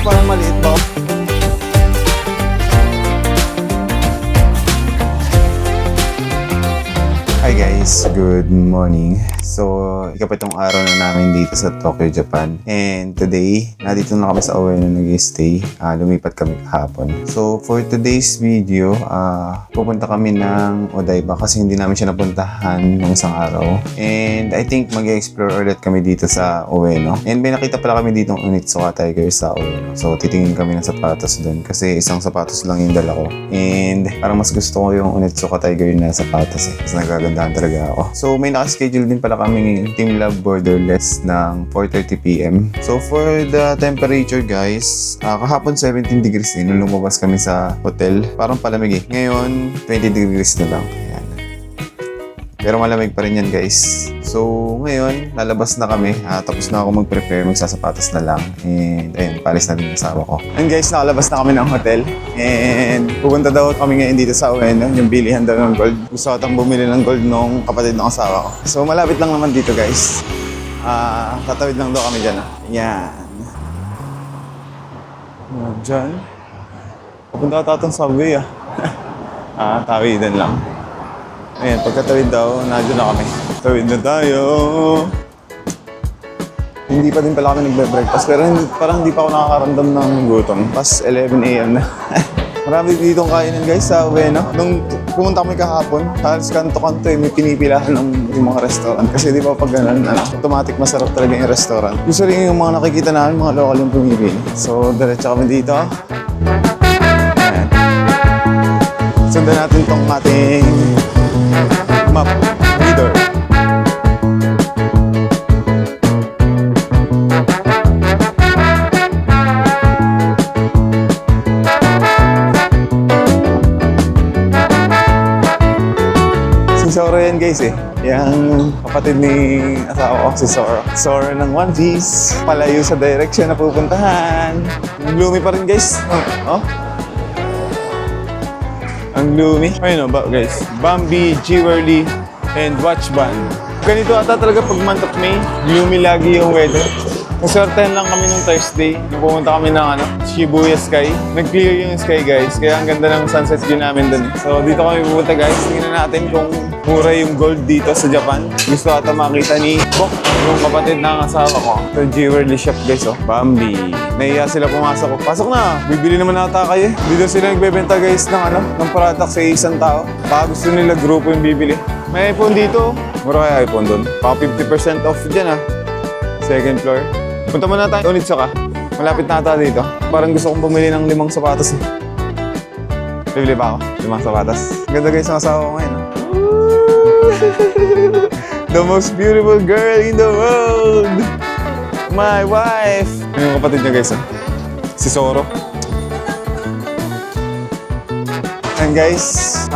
parang maliit ba? Hi guys, good morning. So, ikapitong araw na namin dito sa Tokyo, Japan. And today, nandito na kami sa Ueno nag-stay. Lumipat kami kahapon. So, for today's video, pupunta kami ng Odaiba kasi hindi namin siya napuntahan ng isang araw. And I think mag-explore ulit kami dito sa Ueno. And may nakita pala kami ditong Onitsuka Tiger sa Ueno. So, titingin kami ng sapatos doon kasi isang sapatos lang yung dala ko. And parang mas gusto ko yung Onitsuka Tiger na sapatos eh. Kasi nagagandahan talaga ako. So, may nakaschedule din pala kami Team Love Borderless ng 4:30 PM. So, for the temperature guys, kahapon 17 degrees din nung lumabas kami sa hotel. Parang palamig eh. Ngayon, 20 degrees na lang. Ayan. Pero malamig pa rin yan guys. So, ngayon, lalabas na kami. Tapos na ako mag-prepare, magsasapatos na lang. And ayun, palis na din yung asawa ko. And guys, nakalabas na kami ng hotel. And pupunta daw kami ngayon dito sa Ueno, yung bilihan daw ng gold. Gusto ko atang bumili ng gold nung kapatid ng asawa ko. So, malapit lang naman dito guys. Tatawid lang daw kami dyan. Yan. Dyan. Pupunta ka tatang subway tawidan lang. Ayan, pagkatawid daw, nadyo na kami. Tawid na tayo. Hindi pa din pala kami nagbe-breakfast, pero parang hindi pa ako nakakaramdam ng gutom. Pas 11 AM na. Marami ditong kainan guys sa Ueno. Nung pumunta kami kahapon, halos kanto-kanto may pinipilahan ng yung mga restaurant. Kasi di ba pag ganun, automatic masarap talaga yung restaurant. Usually yung mga nakikita namin, mga local yung pumipili. So, diretso kami dito. Ayan. Sundan natin tong ating map reader. Si Sora yan guys eh. Yang kapatid ni asawa ko, si Sora. Sora ng One Piece. Palayo sa direction na pupuntahan. Gloomy pa rin guys. Oh. Ang gloomy. Ayun ba guys? Bambi, Jewelry, and Watch Band. Ganito ata talaga pag month of May. Gloomy lagi yung weather. Naswertehan lang kami nung Thursday. Nung pumunta kami ng Shibuya Sky. Nag-clear yung sky guys. Kaya ang ganda ng sunset view namin dun. So dito kami pupunta guys. Tingnan natin kung mura yung gold dito sa Japan. Gusto ata makita ni Bok, yung kapatid ng asawa ko. Ito jewelry shop guys oh. Bambi. Nahiya sila pumasok ko. Pasok na! Bibili naman ata kayo. Dito sila nagbebenta guys ng product sa isang tao. Baka gusto nila grupo yung bibili. May iPhone dito. Mura kaya iPhone doon. Baka 50% off dyan Second floor. Punta muna tayo. Onitsuka. Malapit na ata dito. Parang gusto kong bumili ng 5 sapatos Bibili pa ako. 5 sapatos. Ganda guys ang asawa ko ngayon. The most beautiful girl in the world! My wife! Ano yung kapatid niya guys Si Zoro. And guys,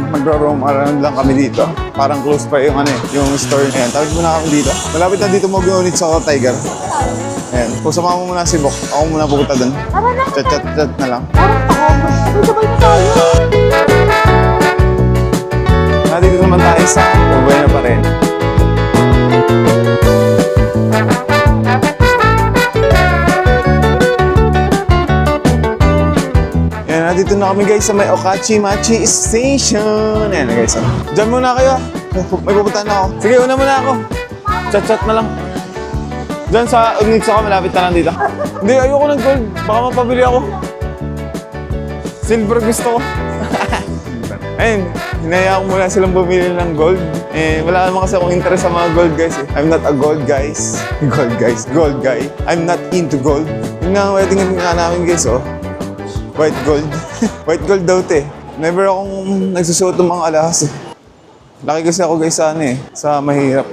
magro-roam around lang kami dito. Parang close pa yung yung store na yan. Tawid muna kami dito. Malapit na dito mag-unit sa Tiger. Ayan. Kung sama mo muna si Bok, ako muna pupunta dun. Chat na lang. Sabay na tayo. Dito naman tayo sa Ueno pa rin. Yan, dito na kami guys sa may Okachimachi Station. Yan guys. Diyan muna kayo. May pupuntahan na ako. Sige, una muna ako. Chat na lang. Diyan sa Onitsuka, malapit na lang dito. Hindi, ayoko ng gold. Baka mapabili ako. Silver gusto ko. Ayun, hinaya ko muna silang bumili ng gold. Wala naman kasi akong interest sa mga gold guys I'm not a gold guys. Gold guy. I'm not into gold. Yung nga wedding nga namin guys White gold. White gold daw Never akong nagsusuot ng mga alahas Laki kasi ako guys sa mahirap.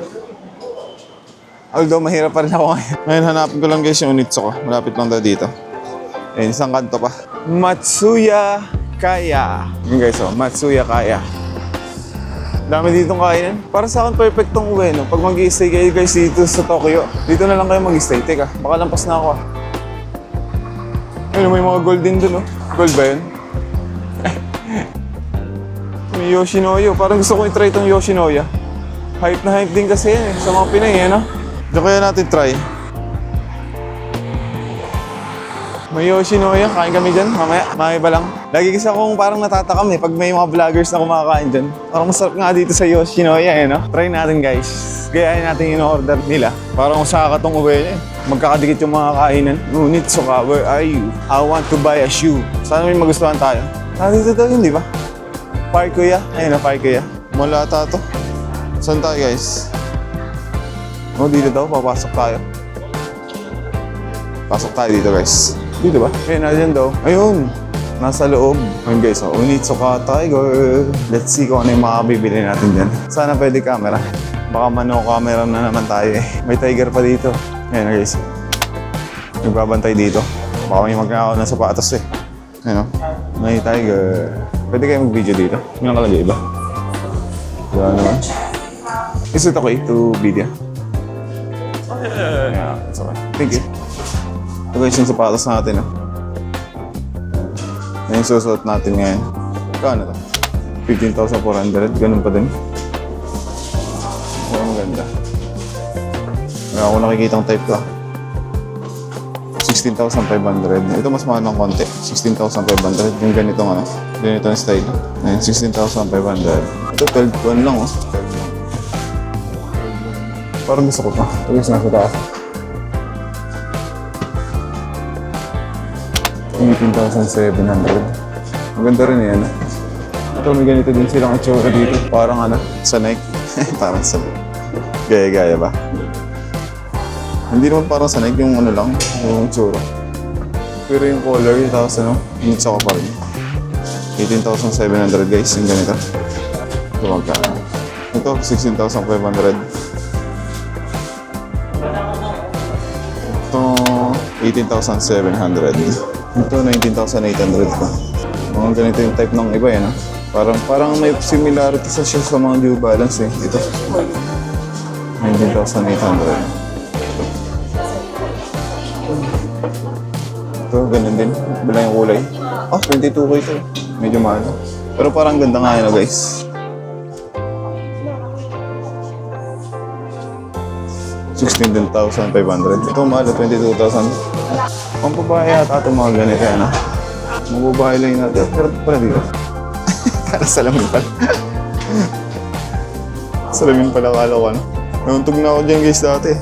Although mahirap pa rin ako ngayon. Ngayon hanapin ko lang guys yung Onitsuka. Malapit lang daw dito. Isang kanto pa. Matsuya Kaya. Yun guys Matsuya Kaya. Dami ditong kainan. Para sa akin, perfectong Ueno. Pag mag-i-stay kayo guys dito sa Tokyo, dito na lang kayo mag-i-stay. Teka, baka lampas na ako Ayun, may mga gold din dun Gold ba yun? May Yoshinoya. Parang gusto ko i-try itong Yoshinoya. Hype na hype din kasi yan sa mga Pinay Diyan kaya natin try. May Yoshinoya, kain kami dyan, mamaya, ba lang. Lagi kasi akong parang natatakam pag may mga vloggers na kumakain dyan. Parang masarap nga dito sa Yoshinoya no? Try natin guys. Gayahin natin yung order nila. Parang usaka tong uwi magkakadikit yung mga kainan. Ngunit, Suka, where are you? I want to buy a shoe. Sana may magustuhan tayo. Dito daw yun, di ba? Park Kuya. Ayun na, Park Kuya. Malata to. Saan tayo guys? Dito daw, papasok tayo. Pasok tayo dito guys. Dito ba? Ayun, nandiyan daw. Ayun! Nasa loob. Ayun guys, Onitsuka Tiger. Let's see kung ano yung makabibili natin dyan. Sana pwede camera. Baka mano camera na naman tayo May tiger pa dito. Ayun na guys. Nagbabantay dito. Baka may magnakaw na sapatos Ayun May tiger. Pwede kayo mag-video dito. May nakalagay ba? Wala naman. Is it okay to video? Yeah, it's okay. Thank you. Ito guys yung sapatos natin Yan yung susuot natin ngayon. Kano to? 15,400. Ganun pa din. Oh, maganda. Wala ako nakikitang type ko 16,500. Ito mas mahal ng konti. 16,500. Yung ganitong ganitong style. Ayan, 16,500. Ito 12,1 lang Parang gusto ko pa. Ito guys nasa taas. 18,700. Maganda rin yan. Ito may ganito din silang itsura dito. Parang sa Nike. Parang sa gaya-gaya ba? Hindi naman parang sa Nike yung lang, yung itsura. Pero yung color, tapos minutes ako pa rin. 18,700 guys, yung ganito. Ito magkano. Ito, 16,500. Ito, 18,700. Ito, 19,800 pa. Mga ganito yung type ng iba Parang may similarity sa mga New Balance Ito. 19,800. Ito, ganun din. Bilang yung kulay. 22K ito. Medyo mahal. Pero parang ganda nga guys. 16,500. Ito mahal, 22,000. Ang babae yata itong mga ganito Mga babae lang yun natin. Pero pala dito. Para salamin pala. Salamin pala kala ko Nauntog na ako dyan guys dati.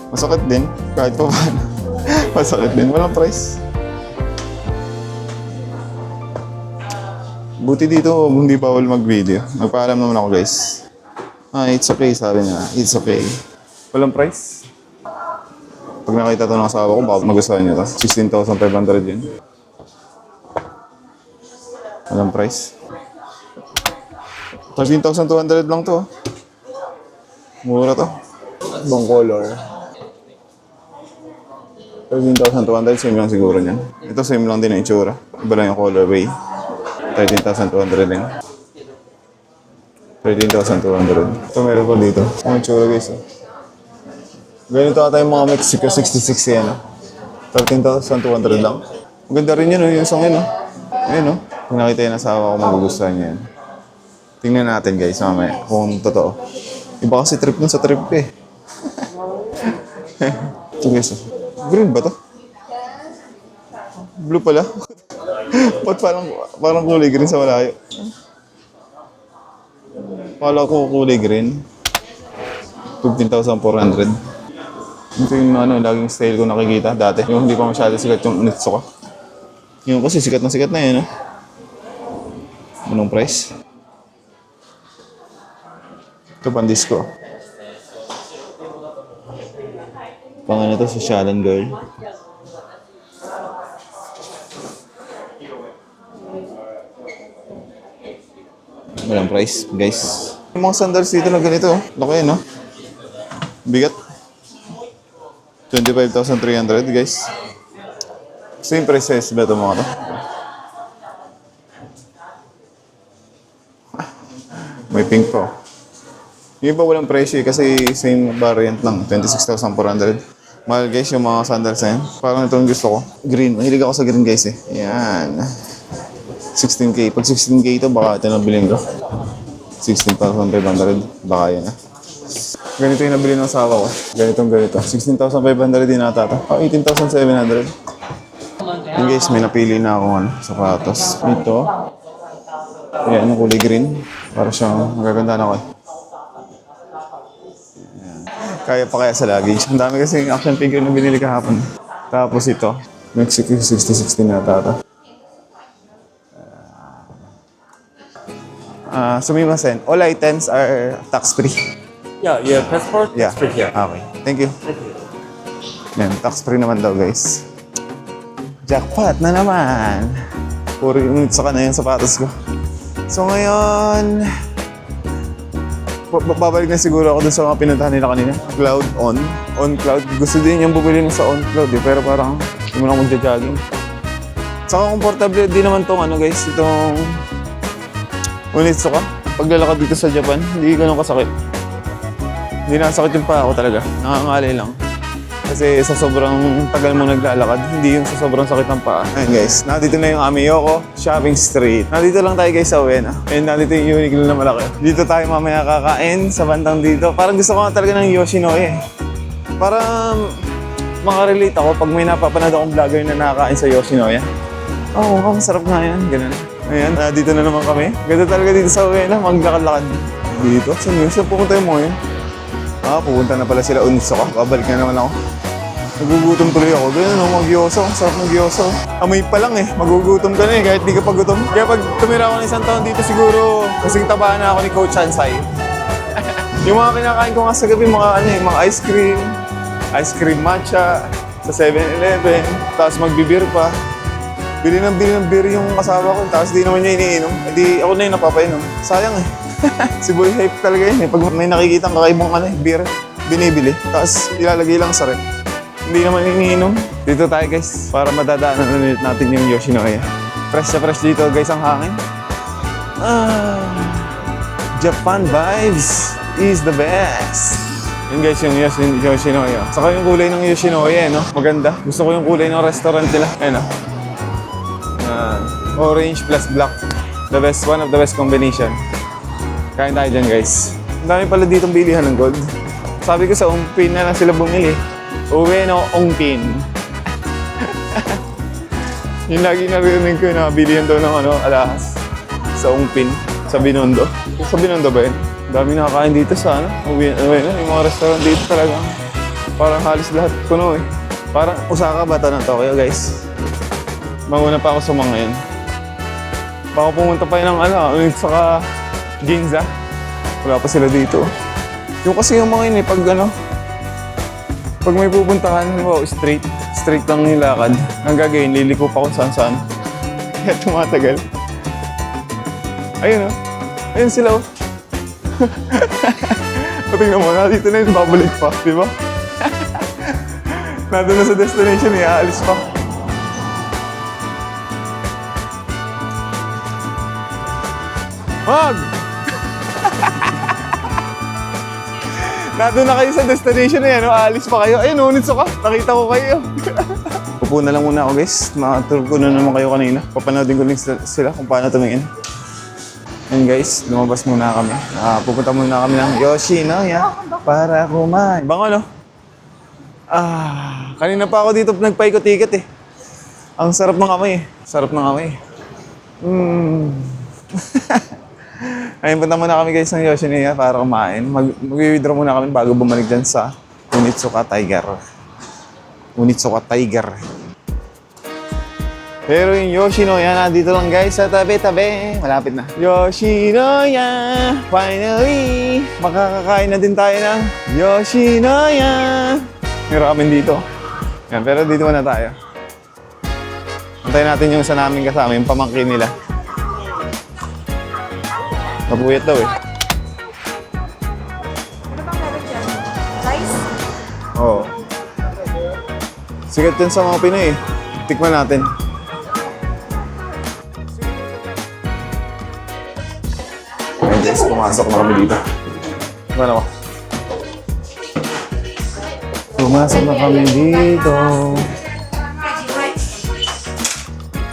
Masakit din. Kahit pa paano. Masakit din. Walang price. Buti dito hindi bawal mag-video. Nagpaalam naman ako guys. It's okay sabi niya. It's okay. Walang price. Pag nakita ito ng asawa ko, baka magustuhan niyo ito. 16,500 yun. Walang price. 13,200 lang to. Mura to. Ibang color. 13,200, same lang siguro niyan. Ito same lang din ang itsura. Iba lang yung colorway. 13,200 din. 13,200. Ito meron ko dito. Ang itsura guys Ganito ata yung mga Mexico 66 yan 13,200 lang. Maganda rin yun yung isang yun Ayun Kung nakita yung asawa ko, magugustuhan niya yan. Tingnan natin guys mamaya kung totoo. Iba kasi trip nun sa trip ko Ito guys Green ba to? Blue pala. Ba't parang kulay green sa malayo? Kala ko kulay green. 15,400. Ito yung laging style ko nakikita dati. Yung hindi pa masyado sikat yung Onitsuka. Yung kasi sikat na yan Anong price? Ito pang disco. Pang to, Socialan girl. Walang price, guys. Yung mga sandals dito na ganito, laki Bigat. 25,300 guys. Same prices ba ito mga to? May pink pa Yung iba walang presyo kasi same variant lang. 26,400. Mahal guys yung mga sandals na yan. Parang ito yung gusto ko. Green. Mahilig ako sa green guys Yan. 16K. Pag 16K ito baka ito nabiling ko. 16,500. Baka yan Ganito yung nabili ng asawa ko. Ganito. 16,500 din ata ito. 18,700. Yan guys, may napili na akong sapatos. Ito. Ayan, yung kulay green. Para siyang magaganda na ako. Ayan. Kaya pa kaya sa luggage. Ang dami kasi action figure na binili kahapon. Tapos ito. Mexico 6060 na tata. Sumimasen. All items are tax-free. Yeah, your passport Yeah. is free here. Okay. Thank you. Yan, tax-free naman daw guys. Jackpot na naman. Puro yung saka na yung sapatos ko. So ngayon, babalik na siguro ako dun sa mga pinuntahan nila kanina. Cloud on. On Cloud. Gusto din yung bumili mo sa On Cloud eh. Pero parang hindi mo na magja-jogging. Saka komportable din naman tong ano guys. Itong Unitsu ka. Paglalakad dito sa Japan, hindi ganun kasakit. Hindi nakasakit yung paa ako talaga. Nakangalay lang. Kasi sa sobrang tagal mo naglalakad, hindi yung sa sobrang sakit ng paa. Ayun guys, nandito na yung Ameyoko Shopping Street. Nandito lang tayo guys sa Uena. And nandito yung Uniqlo na malaki. Dito tayo mamaya kakain sa bandang dito. Parang gusto ko nga talaga ng Yoshinoya eh. Parang makarelate ako pag may napapanood akong vlogger na nakakain sa Yoshinoya. Oo, oh, masarap nga yan. Ganun. Ayan, dito na naman kami. Ganda talaga dito sa Uena, maglakad-lakad. Dito? Saan yun? Saan pupunta mo yun? Pupunta na pala sila Unitsu ka. Babalik na naman ako. Nagugutom tuloy ako. Ganun, no? Mag-yoso. Sarap mag-yoso. Amoy pa lang eh. Magugutom ka na eh, kahit di ka pa gutom. Kaya pag tumira ako ng isang taon dito siguro, kasing tabaan na ako ni Coach Hansai. Yung mga kinakain ko nga sa gabi, mga ano eh, mga ice cream matcha, sa 7-Eleven, tapos magbibir pa. Bili ng beer yung kasama ko, tapos di naman niya iniinom. Hindi ako na yung napapainom. Sayang eh. Si Boy Hype talaga yun eh. Pag may nakikita ang kakaibang beer, binibili. Tapos ilalagay lang sa rep. Hindi naman iniinom. Dito tayo guys, para madadaanan ulit natin yung Yoshinoya. Fresh na fresh dito guys ang hangin. Japan vibes is the best. Yun guys, yung Yoshinoya. Saka yung kulay ng Yoshinoya, no? Maganda. Gusto ko yung kulay ng restaurant nila. Ayun, no? Orange plus black. The best, one of the best combination. Kain tayo dyan guys. Ang dami pala ditong bilihan ng gold. Sabi ko sa Ongpin na lang sila bumili. Ueno Ongpin. Yung lagi narinig ko na bilihan daw ng alahas. Sa Ongpin. Sa Binondo. Sa Binondo ba yun? Dami nakakain dito sa Ueno. Yung mga restaurant dito talaga. Parang halos lahat puno eh. Parang Osaka ba ito ng Tokyo guys? Mauna pa ako sa mga yun. Baka pumunta pa yun ng saka Ginza. Wala pa sila dito. Yung kasi yung mga yun eh, pag may pupuntahan, wow, straight lang yung lakad. Ang gagawin, liliko pa kung saan-saan. Kaya tumatagal. Ayun ayun sila Tingnan mo, dito na yun, babalik pa, di ba? Nandun na sa destination eh, aalis pa. Wag! Nandun na kayo sa destination na yan, aalis pa kayo. Ayun, Unitsu ka. Nakita ko kayo. Pupo na lang muna ako guys. Makatur ko na naman kayo kanina. Papanoodin ko lang sila kung paano tumingin. Ayun guys, lumabas muna kami. Pupunta muna kami ng Yoshinoya para kumain. Bango no? Kanina pa ako dito nagpaikot-ikot eh. Ang sarap ng amoy eh. Sarap ng amoy. Ayun, punta muna kami guys ng Yoshinoya para kumain. Mag-withdraw muna kami bago bumalik dyan sa Unitsuka Tiger. Unitsuka Tiger. Pero yung Yoshinoya, nandito lang guys sa tabi-tabi. Malapit na. Yoshinoya! Finally! Makakakain na din tayo ng Yoshinoya! Meron kami dito. Yan, pero dito muna tayo. Antayin natin yung sa namin kasama, yung pamangkin nila. Mapuyat daw eh. Ano bang meron dyan? Rice? Oo. Sigat yan sa mga Pinoy eh. Tikman natin. Ayun guys, pumasok na kami dito. Tikman ako. Pumasok na kami dito.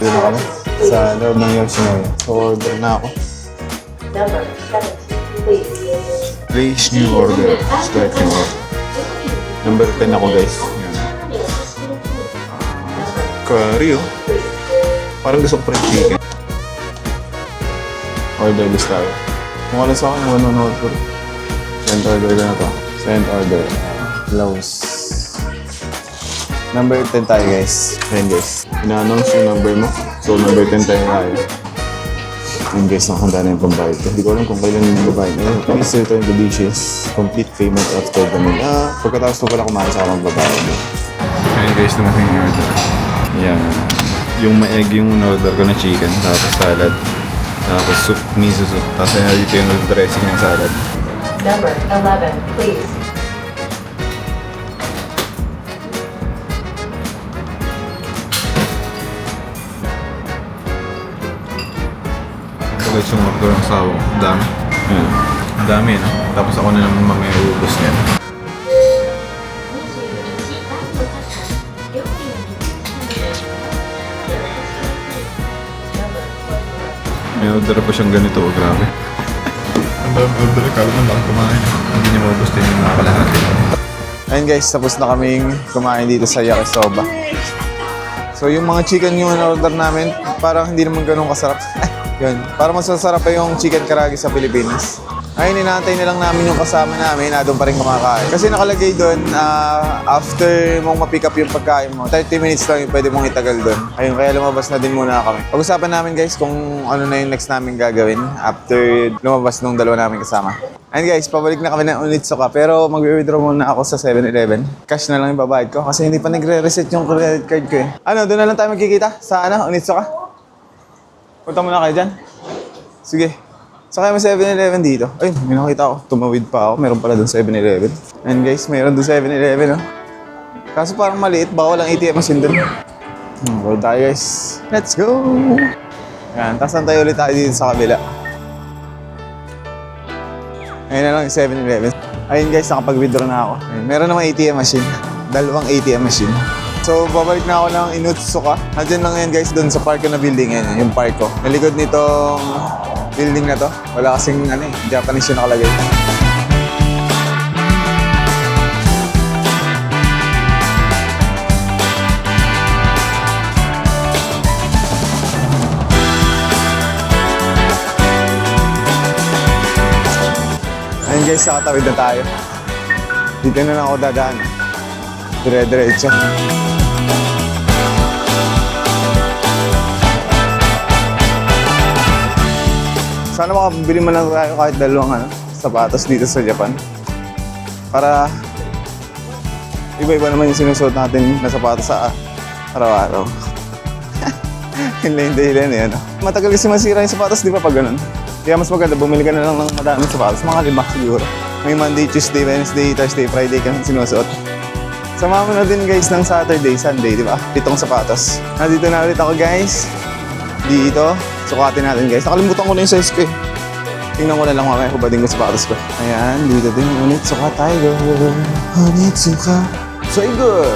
Dito na kami. Sa loob ng Yoshinoya. So order na ako. Place new order. Start new order. Number 10 ako guys. Yan. curry, oh. Parang gusto ko pa rin chicken. Order list tayo. Kung alam sa akin, 1 order. Send order ko na to. Send order. Blouse. Number 10 tayo, guys. Ayan, guys. Ina-announce yung number mo. So, number 10 tayo. Yung guys, nakahanda na yung pambayad ko. Hindi ko alam kung kailan yung babayad. Please return the dishes. Complete payment after the meal. Pagkatapos ko pala kumain sa akong babayad. Ayan guys, dumating yung order. Yan. Yung maeg yung order ko na chicken. Tapos salad. Tapos soup, miso soup. Tapos yan dito yung dressing ng salad. Number 11, please. Ito guys yung order ng sawa. Ang dami. Ayan. Ang dami, no? Tapos ako na naman mamaya ubos niyan. May order pa siyang ganito, oh, grabe. Ang dami order, kala mo lang kumain. Hindi niya maubos din yung nakakalahati. Ayun guys, tapos na kaming kumain dito sa Yakisoba. So yung mga chicken yung order namin, parang hindi naman ganun kasarap. Yun, parang mas masarap pa yung chicken karagi sa Pilipinas. Ayun, inaantay na lang namin yung kasama namin na doon pa rin kumakain. Kasi nakalagay doon, after mong ma-pick up yung pagkain mo, 30 minutes lang yung pwede mong itagal doon. Ayun, kaya lumabas na din muna kami. Pag-usapan namin guys kung ano na yung next namin gagawin after lumabas nung dalawa namin kasama. Ayun guys, pabalik na kami ng Onitsuka pero mag-withdraw muna ako sa 7-Eleven. Cash na lang yung babayad ko kasi hindi pa nagre-reset yung credit card ko eh. Ano, doon na lang tayo magkikita? Sa Onitsuka? Punta muna kayo dyan? Sige. Saka may 7-Eleven dito. Ay, may nakita ako. Tumawid pa ako. Meron pala doon 7-Eleven. And guys, meron doon 7-Eleven, oh. Kaso parang maliit. Baka walang ATM machine doon. Go tayo, guys. Let's go! Yan. Tapos tayo ulit tayo dito sa kabila. Ayun na lang yung 7-Eleven. Ayun guys, nakapag-withdraw na ako. Ayun. Meron namang ATM machine. Dalawang ATM machine. So, babalik na ako ng Onitsuka. Nandiyan lang yan guys, doon sa park ko na building. Yan, yung park ko. Nalikod nitong building na to. Wala kasing Japanese yung nakalagay. Ayun guys, nakatawid na tayo. Dito na lang ako dadaan. Dire-diretso. Sana makabili man lang tayo kahit dalawang sapatos dito sa Japan. Para iba-iba naman yung sinusuot natin na sapatos sa araw-araw. Yun lang yung dahilan na yan. Matagal kasi masira yung sapatos, di ba pag ganun? Kaya mas maganda, bumili ka na lang ng madaming sapatos. Mga 5 siguro. May Monday, Tuesday, Wednesday, Thursday, Friday ka sinusuot. Sama mo na din guys ng Saturday, Sunday, di ba? 7 sapatos. Nandito na ulit ako guys. Dito. Sukatin natin guys. Nakalimutan ko na yung size ko eh. Tingnan ko na lang mamaya kung ba din ko sapatos ko. Ayan, dito din. Onitsuka tayo. Onitsuka. So good!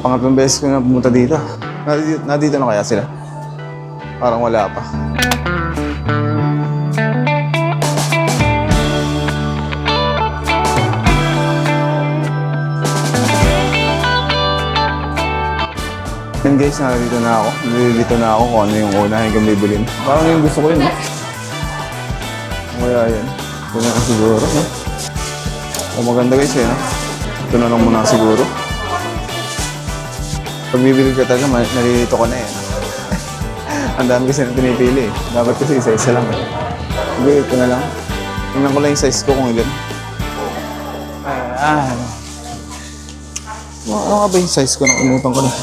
Pangatlong beses ko na pumunta dito. Nandito na kaya sila? Parang wala pa. Yan guys, nalilito na ako. Nalilito na ako kung ano yung unahin kong bibilin. Parang yung gusto ko yun, no? Kaya yan. Ito na lang siguro, no? O maganda guys, eh, no? Ito na lang muna siguro. Pag bibili ka talaga, nalilito ka na, eh. Ang dami kasi na pinipili, eh. Dapat kasi isa-isa lang, eh. Sige, ito na lang. Tingnan ko lang yung size ko kung ilan. Ano nga ba yung size ko? Nakalimutan ko na.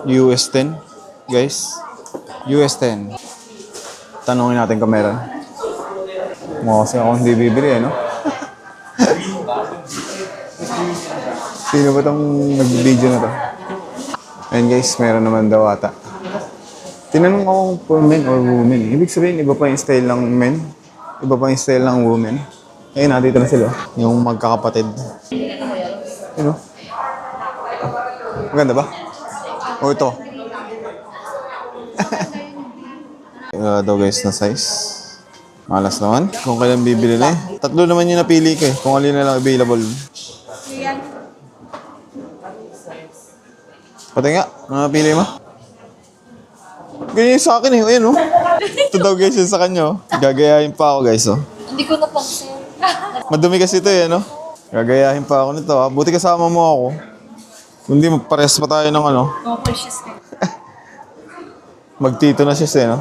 US 10, guys. US 10. Tanungin natin kung meron. Mukha kasi ako hindi bibili, no? Sino ba itong nag-video na to? Ayun guys, meron naman daw ata. Tinanong ako for men or women. Ibig sabihin, iba pa yung style ng men. Iba pa yung style ng women. Ayun, nandito na sila. Yung magkakapatid. Yun, no? Maganda ba? O ito. Daw guys na size. Malas naman. Kung kailan bibili na eh. 3 naman yung napili ko eh. Kung alin na lang available. Pati nga, pili mo. Ganyan yung sa akin eh. Ayan, oh. Ito daw guys yung sa kanya, oh. Gagayahin pa ako guys, oh. Hindi ko napansin. Madumi kasi ito eh, no? Gagayahin pa ako nito, ah. Buti kasama mo ako. Hindi, magpares pa tayo ng ano. Oh, precious ka. Magtito na siya, no?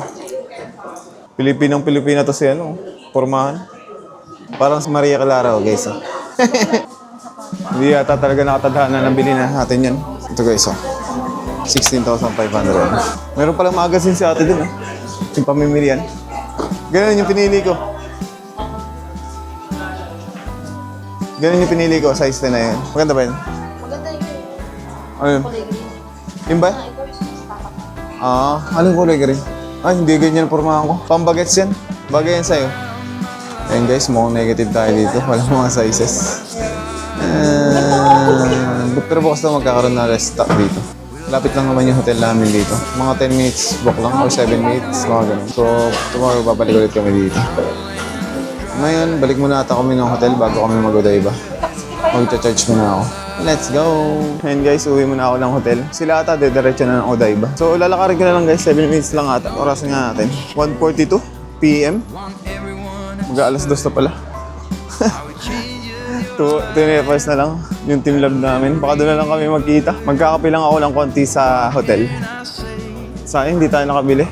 Pilipinang-Pilipina to siya, no? Pormahan. Parang si Maria Clara, oh, guys, oh. Hindi yata talaga nakatadhana ng bilhin na natin yan. Ito guys, oh. 16,500. Meron palang magazine si ate dun, eh. Yung pamimilian. Ganun yung pinili ko. Ganun yung pinili ko, size 10 na yun. Maganda ba yun? Maganda yun. Ano yun? Kulay green. Yun ba? Ikaw yung tatak. Anong kulay ka rin? Hindi ganyan pormahan ko. Pambagets yan. Bagay yan sa'yo. Ayun guys, mukhang negative tayo dito. Walang mga sizes. Pero bukas na magkakaroon na restock dito. Lapit lang naman yung hotel namin dito. Mga 10 minutes book lang or 7 minutes, mga ganun. So, tomorrow babalik ulit kami dito. Ngayon, balik muna ata kami ng hotel bago kami mag-Odaiba. Mag-charge muna ako. Let's go! Ngayon guys, uwi muna ako ng hotel. Sila ata, dediretso na ng Odaiba. So, lalakarin ko na lang guys, 7 minutes lang ata. Orasan nga natin. 1:42 p.m. Mag-alas 2 na pala. 2 hours na lang yung team lab namin. Baka doon na lang kami magkita. Magkakape lang ako ng konti sa hotel. Sayang, hindi tayo nakabili.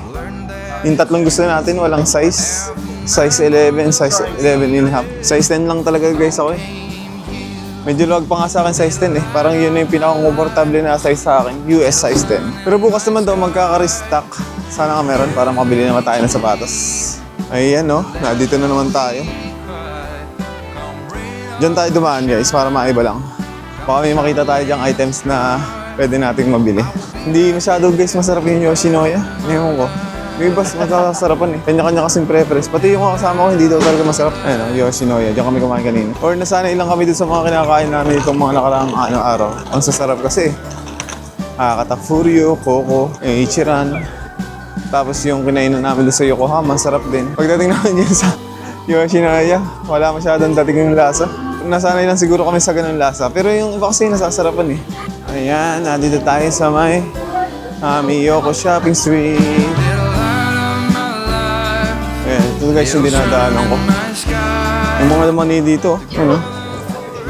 Yung tatlong gusto natin, walang size. Size 11, size 11.5. Size 10 lang talaga guys ako eh. Medyo luwag pa nga sa akin size 10 eh. Parang yun na yung pinaka-komportable na size sa akin. US size 10. Pero bukas naman daw magkaka-restock. Sana nga meron para makabili naman tayo ng sapatos. Ayan no, dito na naman tayo. Diyan tayo dumaan guys para maiba lang. Baka may makita tayo dyang items na pwede nating mabili. Hindi masyado guys masarap yung Yoshinoya. Ngayon ko. May iba masasarapan eh. Kanya-kanya kasing preference. Pati yung mga kasama ko hindi daw talaga masarap. Ayun Yoshinoya. Diyan kami kumain kanina. Or nasanay lang kami dun sa mga kinakain namin itong mga nakaraang araw. Ang sasarap kasi. Katafuryo, Coco, Ichiran. Tapos yung kinainan namin doon sa Yokohama, sarap din. Pagdating namin yun sa Yoshinoya, wala masyadong dating yung lasa. Nasanay lang siguro kami sa ganun lasa. Pero yung iba kasi nasasarapan eh. Ayan, nandito tayo sa may Miyoko Shopping Street. Ayan, ito guys yung dinadaanan ko. Yung mga money dito, ano?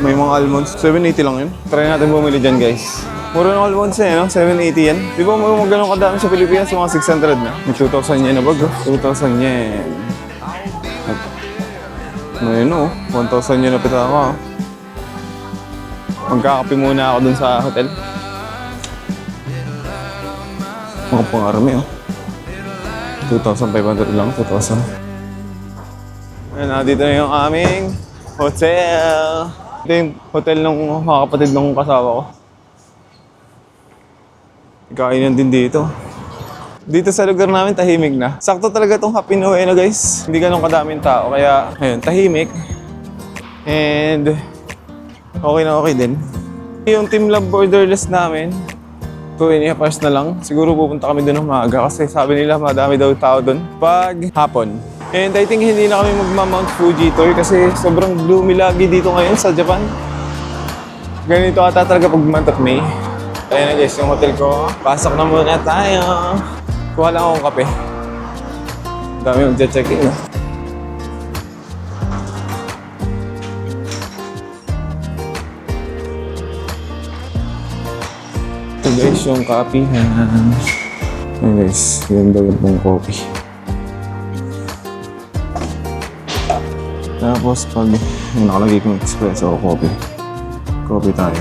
May mga almonds. 780 lang yun. Try natin bumili dyan guys. Mura ng almonds eh, no? 780 yan. Di ba mga ganun kadami sa Pilipinas, mga 600 na? May 2,000 yen na bag, oh. 2,000 yen. Ngayon oh, 1,000 yen na pita ako. Magkakape muna ako dun sa hotel. Mga pangarami oh. 2,500 lang, 2,000. Ayan, dito na yung aming hotel. Ito yung hotel ng mga kapatid ng kasawa ko. Kainan din dito. Dito sa lugar namin, tahimik na. Sakto talaga itong Happy Noe na guys. Hindi ganun kadaming tao. Kaya, ayun, tahimik. And, okay na okay din. Yung Team Lab borderless namin, 2.5 hours na lang. Siguro pupunta kami doon ng maaga kasi sabi nila madami daw tao doon pag hapon. And I think hindi na kami magma-Mount Fuji tour kasi sobrang gloomy lagi dito ngayon sa Japan. Ganito ata talaga pag month of May. Ayan na guys, yung hotel ko. Pasok na muna tayo. Kuha lang akong kape. Dami mag-check-in. Ito guys, yung kapihan. Ayan guys, ganda yung coffee. Tapos pag nakalagay kong espresso o coffee tayo.